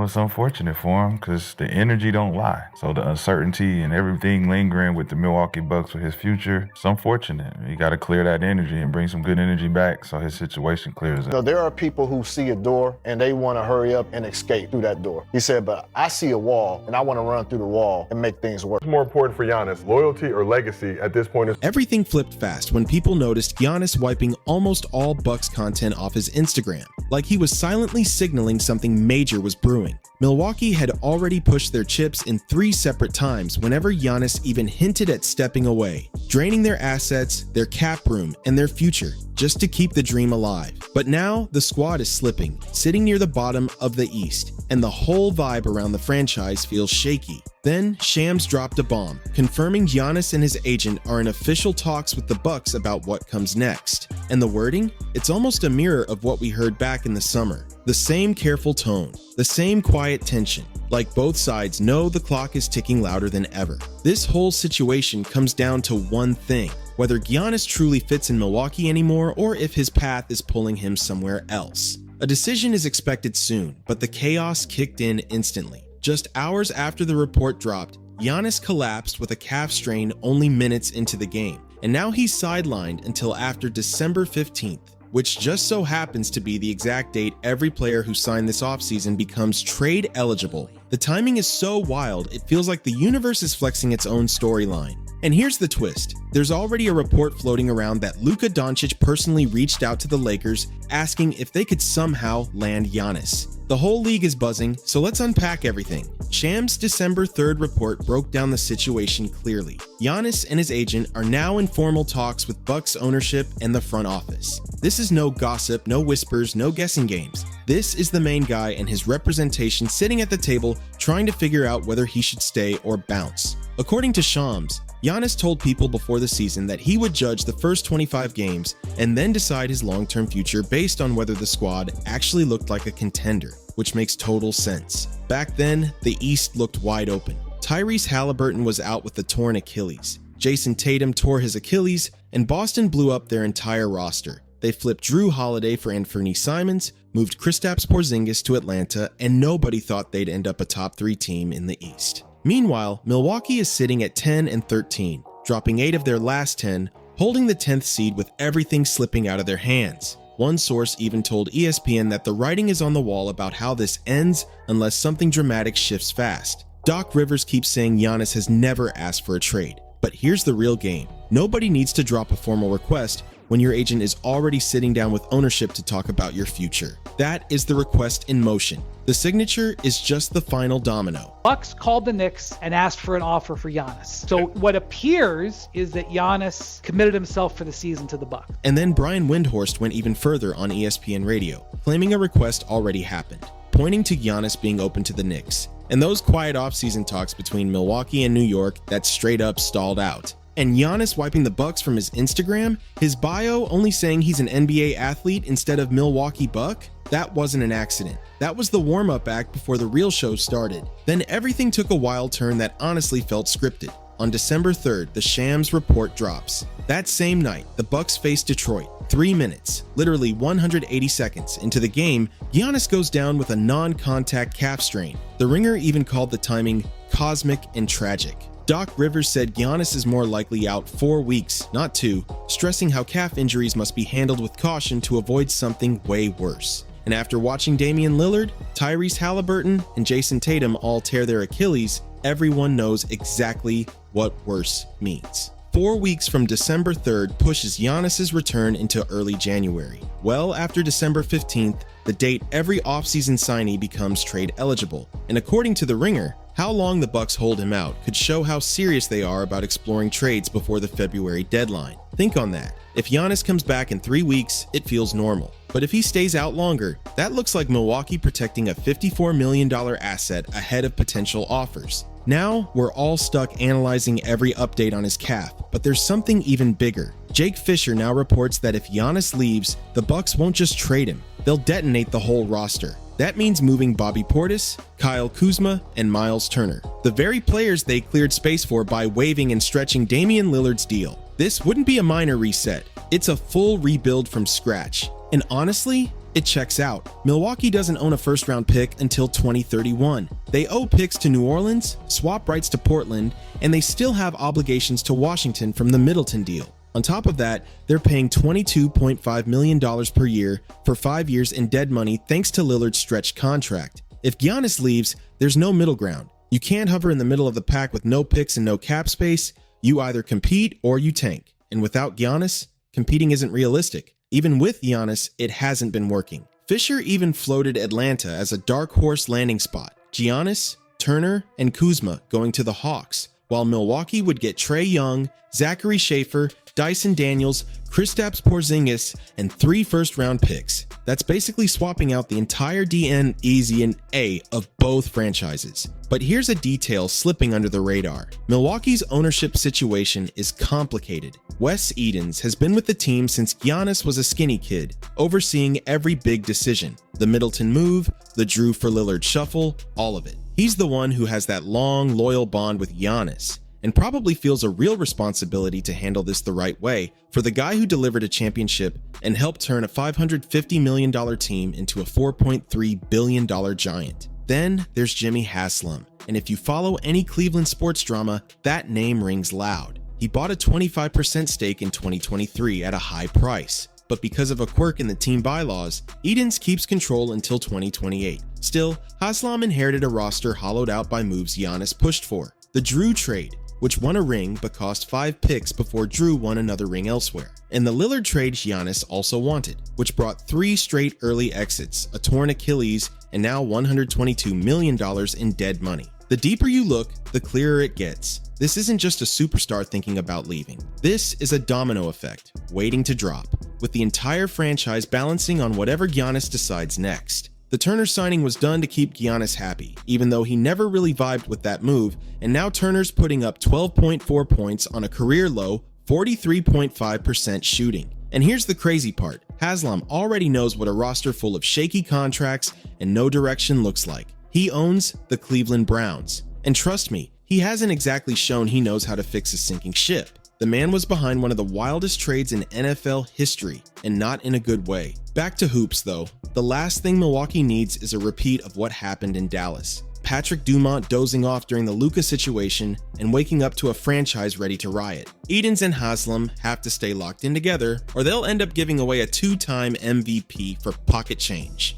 it's unfortunate for him because the energy don't lie. So the uncertainty and everything lingering with the Milwaukee Bucks for his future, it's unfortunate. He got to clear that energy and bring some good energy back so his situation clears up. So there are people who see a door and they want to hurry up and escape through that door. He said, but I see a wall and I want to run through the wall and make things work. What's more important for Giannis, loyalty or legacy at this point? Everything flipped fast when people noticed Giannis wiping almost all Bucks content off his Instagram, like he was silently signaling something major was brewing. Milwaukee had already pushed their chips in 3 separate times whenever Giannis even hinted at stepping away, draining their assets, their cap room, and their future, just to keep the dream alive. But now, the squad is slipping, sitting near the bottom of the East, and the whole vibe around the franchise feels shaky. Then, Shams dropped a bomb, confirming Giannis and his agent are in official talks with the Bucks about what comes next. And the wording? It's almost a mirror of what we heard back in the summer. The same careful tone, the same quiet tension, like both sides know the clock is ticking louder than ever. This whole situation comes down to one thing: whether Giannis truly fits in Milwaukee anymore or if his path is pulling him somewhere else. A decision is expected soon, but the chaos kicked in instantly. Just hours after the report dropped, Giannis collapsed with a calf strain only minutes into the game, and now he's sidelined until after December 15th, which just so happens to be the exact date every player who signed this offseason becomes trade eligible. The timing is so wild, it feels like the universe is flexing its own storyline. And here's the twist. There's already a report floating around that Luka Doncic personally reached out to the Lakers asking if they could somehow land Giannis. The whole league is buzzing, so let's unpack everything. Shams' December 3rd report broke down the situation clearly. Giannis and his agent are now in formal talks with Bucks ownership and the front office. This is no gossip, no whispers, no guessing games. This is the main guy and his representation sitting at the table trying to figure out whether he should stay or bounce. According to Shams, Giannis told people before the season that he would judge the first 25 games and then decide his long-term future based on whether the squad actually looked like a contender, which makes total sense. Back then, the East looked wide open. Tyrese Halliburton was out with a torn Achilles. Jason Tatum tore his Achilles, and Boston blew up their entire roster. They flipped Drew Holiday for Anthony Simons, moved Kristaps Porzingis to Atlanta, and nobody thought they'd end up a top 3 team in the East. Meanwhile, Milwaukee is sitting at 10 and 13, dropping 8 of their last 10, holding the 10th seed with everything slipping out of their hands. One source even told ESPN that the writing is on the wall about how this ends unless something dramatic shifts fast. Doc Rivers keeps saying Giannis has never asked for a trade. But here's the real game. Nobody needs to drop a formal request when your agent is already sitting down with ownership to talk about your future. That is the request in motion. The signature is just the final domino. Bucks called the Knicks and asked for an offer for Giannis. So what appears is that Giannis committed himself for the season to the Bucks. And then Brian Windhorst went even further on ESPN Radio, claiming a request already happened, pointing to Giannis being open to the Knicks. And those quiet offseason talks between Milwaukee and New York that straight up stalled out. And Giannis wiping the Bucks from his Instagram, his bio only saying he's an NBA athlete instead of Milwaukee Buck? That wasn't an accident. That was the warm-up act before the real show started. Then everything took a wild turn that honestly felt scripted. On December 3rd, the Shams report drops. That same night, the Bucks face Detroit. 3 minutes, literally 180 seconds, into the game, Giannis goes down with a non-contact calf strain. The Ringer even called the timing cosmic and tragic. Doc Rivers said Giannis is more likely out 4 weeks, not 2, stressing how calf injuries must be handled with caution to avoid something way worse. And after watching Damian Lillard, Tyrese Halliburton, and Jason Tatum all tear their Achilles, everyone knows exactly what worse means. 4 weeks from December 3rd pushes Giannis's return into early January. Well after December 15th, the date every offseason signee becomes trade eligible. And according to The Ringer, how long the Bucks hold him out could show how serious they are about exploring trades before the February deadline. Think on that. If Giannis comes back in 3 weeks, it feels normal. But if he stays out longer, that looks like Milwaukee protecting a $54 million asset ahead of potential offers. Now, we're all stuck analyzing every update on his calf, but there's something even bigger. Jake Fisher now reports that if Giannis leaves, the Bucks won't just trade him, they'll detonate the whole roster. That means moving Bobby Portis, Kyle Kuzma, and Miles Turner, the very players they cleared space for by waiving and stretching Damian Lillard's deal. This wouldn't be a minor reset, it's a full rebuild from scratch. And honestly, It checks out. Milwaukee doesn't own a first-round pick until 2031. They owe picks to New Orleans, swap rights to Portland, and they still have obligations to Washington from the Middleton deal. On top of that, they're paying $22.5 million per year for 5 years in dead money thanks to Lillard's stretched contract. If Giannis leaves, there's no middle ground. You can't hover in the middle of the pack with no picks and no cap space. You either compete or you tank. And without Giannis, competing isn't realistic. Even with Giannis, it hasn't been working. Fisher even floated Atlanta as a dark horse landing spot. Giannis, Turner, and Kuzma going to the Hawks, while Milwaukee would get Trae Young, Zachary Schaefer, Dyson Daniels, Kristaps Porzingis, and 3 first-round picks. That's basically swapping out the entire DNA of both franchises. But here's a detail slipping under the radar. Milwaukee's ownership situation is complicated. Wes Edens has been with the team since Giannis was a skinny kid, overseeing every big decision. The Middleton move, the Drew for Lillard shuffle, all of it. He's the one who has that long, loyal bond with Giannis, and probably feels a real responsibility to handle this the right way for the guy who delivered a championship and helped turn a $550 million team into a $4.3 billion giant. Then there's Jimmy Haslam, and if you follow any Cleveland sports drama, that name rings loud. He bought a 25% stake in 2023 at a high price, but because of a quirk in the team bylaws, Edens keeps control until 2028. Still, Haslam inherited a roster hollowed out by moves Giannis pushed for. The Drew trade, which won a ring but cost 5 picks before Drew won another ring elsewhere. And the Lillard trade Giannis also wanted, which brought 3 straight early exits, a torn Achilles, and now $122 million in dead money. The deeper you look, the clearer it gets. This isn't just a superstar thinking about leaving. This is a domino effect, waiting to drop, with the entire franchise balancing on whatever Giannis decides next. The Turner signing was done to keep Giannis happy, even though he never really vibed with that move, and now Turner's putting up 12.4 points on a career-low 43.5% shooting. And here's the crazy part. Haslam already knows what a roster full of shaky contracts and no direction looks like. He owns the Cleveland Browns. And trust me, he hasn't exactly shown he knows how to fix a sinking ship. The man was behind one of the wildest trades in NFL history, and not in a good way. Back to hoops though. The last thing Milwaukee needs is a repeat of what happened in Dallas. Patrick Dumont dozing off during the Luka situation and waking up to a franchise ready to riot. Edens and Haslam have to stay locked in together, or they'll end up giving away a 2-time MVP for pocket change.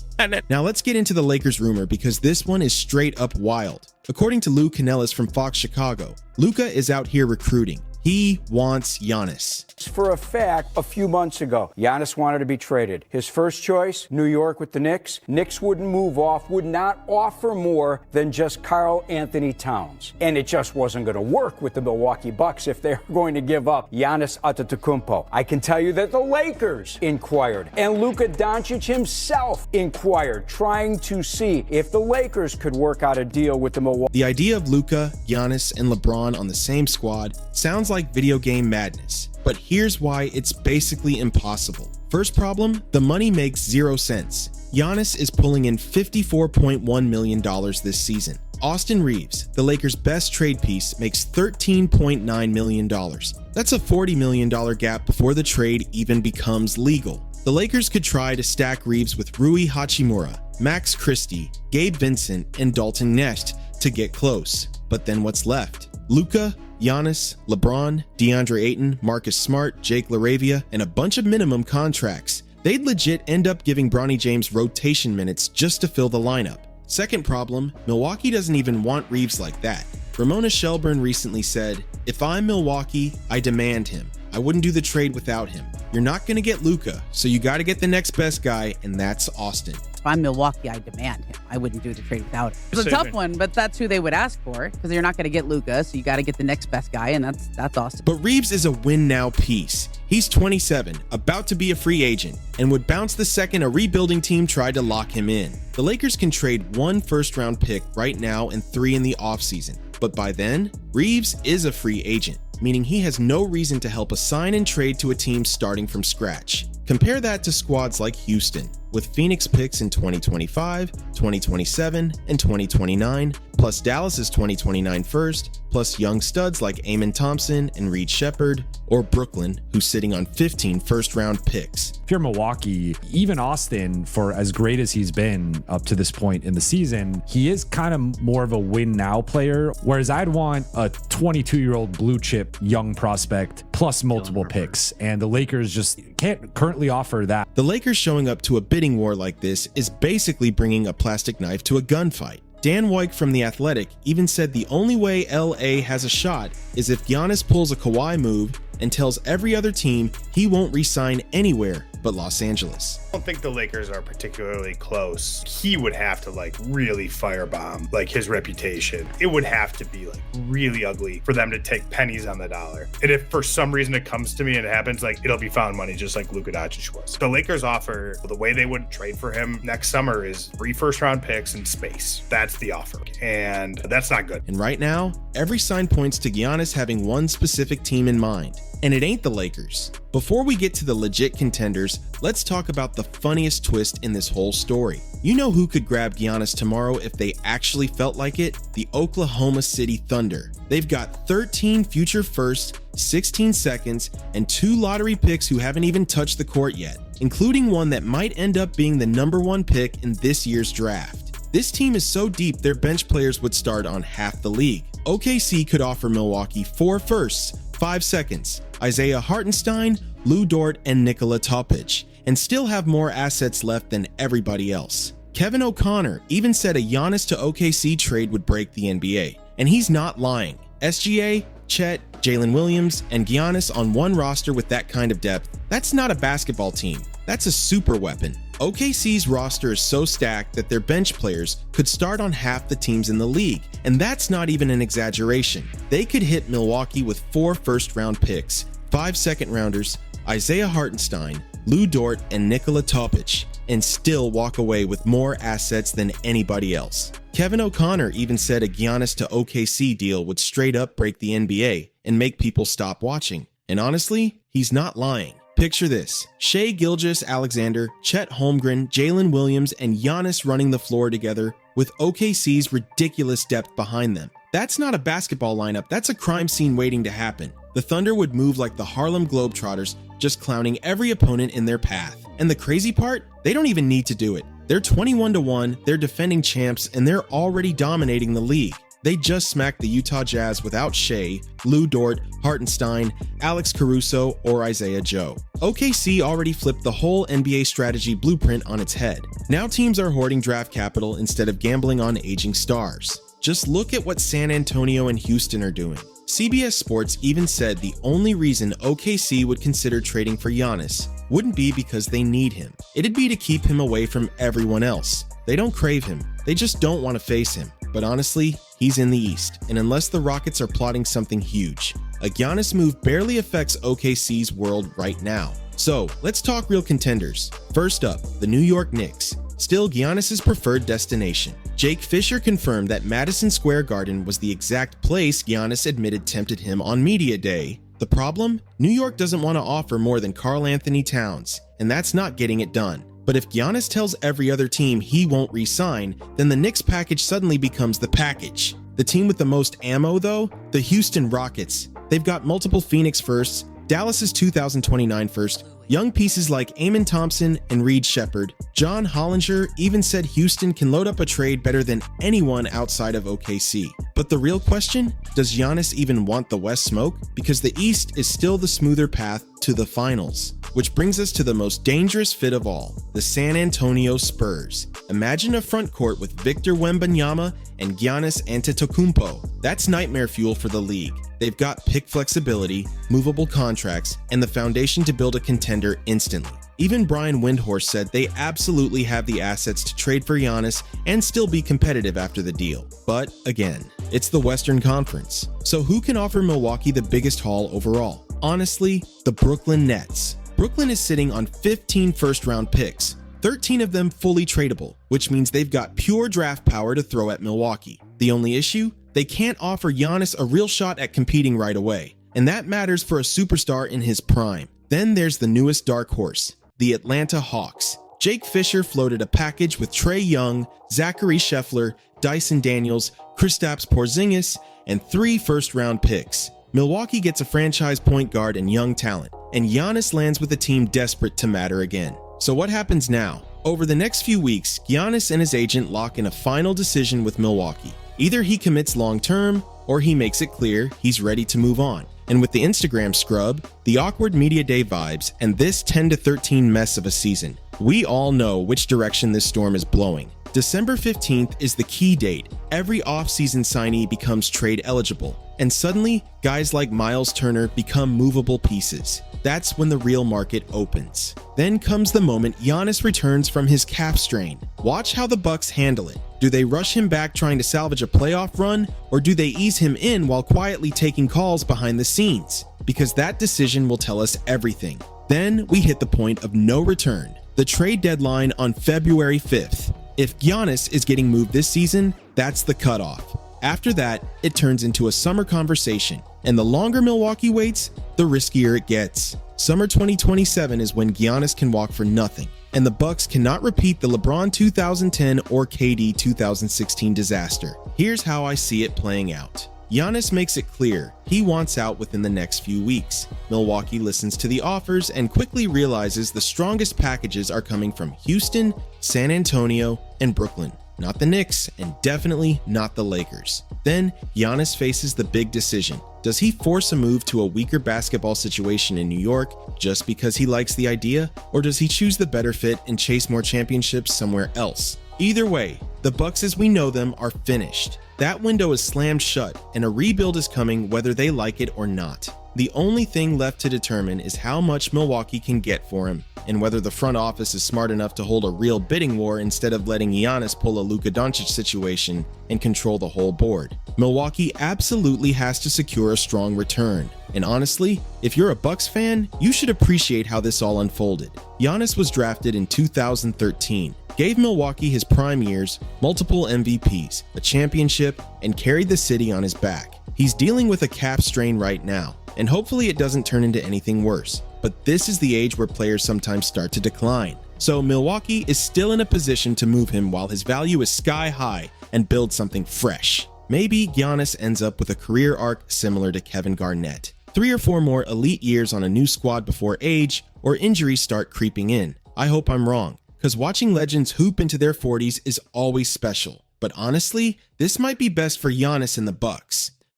Now let's get into the Lakers rumor, because this one is straight up wild. According to Lou Canellis from Fox Chicago, Luka is out here recruiting. He wants Giannis. For a fact, a few months ago, Giannis wanted to be traded. His first choice, New York with the Knicks. Knicks wouldn't move off, would not offer more than just Karl Anthony Towns. And it just wasn't going to work with the Milwaukee Bucks if they were going to give up Giannis Antetokounmpo. I can tell you that the Lakers inquired, and Luka Doncic himself inquired, trying to see if the Lakers could work out a deal with the Milwaukee. The idea of Luka, Giannis, and LeBron on the same squad sounds like video game madness. But here's why it's basically impossible. First problem, the money makes 0 sense. Giannis is pulling in $54.1 million this season. Austin Reeves, the Lakers' best trade piece, makes $13.9 million. That's a $40 million gap before the trade even becomes legal. The Lakers could try to stack Reeves with Rui Hachimura, Max Christie, Gabe Vincent, and Dalton Knecht to get close. But then what's left? Luka, Giannis, LeBron, DeAndre Ayton, Marcus Smart, Jake LaRavia, and a bunch of minimum contracts. They'd legit end up giving Bronny James rotation minutes just to fill the lineup. Second problem, Milwaukee doesn't even want Reeves like that. Ramona Shelburne recently said, "If I'm Milwaukee, I demand him. I wouldn't do the trade without him. You're not going to get Luka, so you got to get the next best guy, and that's Austin." If I'm Milwaukee, I demand him. I wouldn't do the trade without him. It's a tough one, but that's who they would ask for, because you're not going to get Luka, so you got to get the next best guy, and that's Austin. But Reeves is a win-now piece. He's 27, about to be a free agent, and would bounce the second a rebuilding team tried to lock him in. The Lakers can trade 1 first-round pick right now and 3 in the offseason. But by then, Reeves is a free agent, meaning he has no reason to help assign and trade to a team starting from scratch. Compare that to squads like Houston, with Phoenix picks in 2025, 2027, and 2029, plus Dallas's 2029 first, plus young studs like Amon Thompson and Reed Shepherd, or Brooklyn, who's sitting on 15 first-round picks. If you're Milwaukee, even Austin, for as great as he's been up to this point in the season, he is kind of more of a win-now player, whereas I'd want a 22-year-old blue-chip young prospect plus multiple picks, and the Lakers just can't currently offer that. The Lakers showing up to a bidding war like this is basically bringing a plastic knife to a gunfight. Dan Wyke from The Athletic even said the only way LA has a shot is if Giannis pulls a Kawhi move and tells every other team he won't re-sign anywhere but Los Angeles. I don't think the Lakers are particularly close. He would have to really firebomb his reputation. It would have to be really ugly for them to take pennies on the dollar. And if for some reason it comes to me and it happens, it'll be found money just like Luka Doncic was. The Lakers offer, the way they would trade for him next summer is 3 first-round picks and space. That's the offer. And that's not good. And right now, every sign points to Giannis having one specific team in mind. And it ain't the Lakers. Before we get to the legit contenders, let's talk about the funniest twist in this whole story. You know who could grab Giannis tomorrow if they actually felt like it? The Oklahoma City Thunder. They've got 13 future firsts, 16 seconds, and 2 lottery picks who haven't even touched the court yet, including one that might end up being the #1 pick in this year's draft. This team is so deep their bench players would start on half the league. OKC could offer Milwaukee 4 firsts, 5 seconds, Isaiah Hartenstein, Lou Dort, and Nikola Topic, and still have more assets left than everybody else. Kevin O'Connor even said a Giannis to OKC trade would break the NBA, and he's not lying. SGA, Chet, Jalen Williams, and Giannis on one roster with that kind of depth, that's not a basketball team, that's a super weapon. OKC's roster is so stacked that their bench players could start on half the teams in the league, and that's not even an exaggeration. They could hit Milwaukee with 4 first-round picks, 5 second-rounders, Isaiah Hartenstein, Lou Dort, and Nikola Topic, and still walk away with more assets than anybody else. Kevin O'Connor even said a Giannis to OKC deal would straight up break the NBA and make people stop watching. And honestly, he's not lying. Picture this: Shai Gilgeous-Alexander, Chet Holmgren, Jalen Williams, and Giannis running the floor together with OKC's ridiculous depth behind them. That's not a basketball lineup, that's a crime scene waiting to happen. The Thunder would move like the Harlem Globetrotters, just clowning every opponent in their path. And the crazy part? They don't even need to do it. They're 21-1, they're defending champs, and they're already dominating the league. They just smacked the Utah Jazz without Shai, Lou Dort, Hartenstein, Alex Caruso, or Isaiah Joe. OKC already flipped the whole NBA strategy blueprint on its head. Now teams are hoarding draft capital instead of gambling on aging stars. Just look at what San Antonio and Houston are doing. CBS Sports even said the only reason OKC would consider trading for Giannis wouldn't be because they need him. It'd be to keep him away from everyone else. They don't crave him, they just don't want to face him. But honestly, he's in the East, and unless the Rockets are plotting something huge, a Giannis move barely affects OKC's world right now. So, let's talk real contenders. First up, the New York Knicks. Still Giannis's preferred destination. Jake Fisher confirmed that Madison Square Garden was the exact place Giannis admitted tempted him on Media Day. The problem? New York doesn't want to offer more than Karl Anthony Towns, and that's not getting it done. But if Giannis tells every other team he won't re-sign, then the Knicks package suddenly becomes the package. The team with the most ammo, though? The Houston Rockets. They've got multiple Phoenix firsts, Dallas's 2029 first, young pieces like Amon Thompson and Reed Shepherd. John Hollinger even said Houston can load up a trade better than anyone outside of OKC. But the real question? Does Giannis even want the West smoke? Because the East is still the smoother path to the finals. Which brings us to the most dangerous fit of all, the San Antonio Spurs. Imagine a front court with Victor Wembanyama and Giannis Antetokounmpo. That's nightmare fuel for the league. They've got pick flexibility, movable contracts, and the foundation to build a contender instantly. Even Brian Windhorst said they absolutely have the assets to trade for Giannis and still be competitive after the deal. But again, it's the Western Conference. So who can offer Milwaukee the biggest haul overall? Honestly, the Brooklyn Nets. Brooklyn is sitting on 15 first-round picks, 13 of them fully tradable, which means they've got pure draft power to throw at Milwaukee. The only issue? They can't offer Giannis a real shot at competing right away, and that matters for a superstar in his prime. Then there's the newest dark horse, the Atlanta Hawks. Jake Fisher floated a package with Trae Young, Zachary Scheffler, Dyson Daniels, Kristaps Porzingis, and 3 first-round picks. Milwaukee gets a franchise point guard and young talent, and Giannis lands with a team desperate to matter again. So what happens now? Over the next few weeks, Giannis and his agent lock in a final decision with Milwaukee. Either he commits long-term, or he makes it clear he's ready to move on. And with the Instagram scrub, the awkward media day vibes, and this 10-13 mess of a season, we all know which direction this storm is blowing. December 15th is the key date. Every offseason signee becomes trade eligible, and suddenly, guys like Miles Turner become movable pieces. That's when the real market opens. Then comes the moment Giannis returns from his calf strain. Watch how the Bucks handle it. Do they rush him back trying to salvage a playoff run, or do they ease him in while quietly taking calls behind the scenes? Because that decision will tell us everything. Then we hit the point of no return, the trade deadline on February 5th. If Giannis is getting moved this season, that's the cutoff. After that, it turns into a summer conversation, and the longer Milwaukee waits, the riskier it gets. Summer 2027 is when Giannis can walk for nothing, and the Bucks cannot repeat the LeBron 2010 or KD 2016 disaster. Here's how I see it playing out. Giannis makes it clear he wants out within the next few weeks. Milwaukee listens to the offers and quickly realizes the strongest packages are coming from Houston, San Antonio, and Brooklyn. Not the Knicks, and definitely not the Lakers. Then, Giannis faces the big decision. Does he force a move to a weaker basketball situation in New York just because he likes the idea, or does he choose the better fit and chase more championships somewhere else? Either way, the Bucks as we know them are finished. That window is slammed shut, and a rebuild is coming whether they like it or not. The only thing left to determine is how much Milwaukee can get for him, and whether the front office is smart enough to hold a real bidding war instead of letting Giannis pull a Luka Doncic situation and control the whole board. Milwaukee absolutely has to secure a strong return. And honestly, if you're a Bucks fan, you should appreciate how this all unfolded. Giannis was drafted in 2013, gave Milwaukee his prime years, multiple MVPs, a championship, and carried the city on his back. He's dealing with a calf strain right now, and hopefully it doesn't turn into anything worse. But this is the age where players sometimes start to decline. So Milwaukee is still in a position to move him while his value is sky high and build something fresh. Maybe Giannis ends up with a career arc similar to Kevin Garnett. 3 or 4 more elite years on a new squad before age or injuries start creeping in. I hope I'm wrong, because watching legends hoop into their 40s is always special. But honestly, this might be best for Giannis and the Bucks.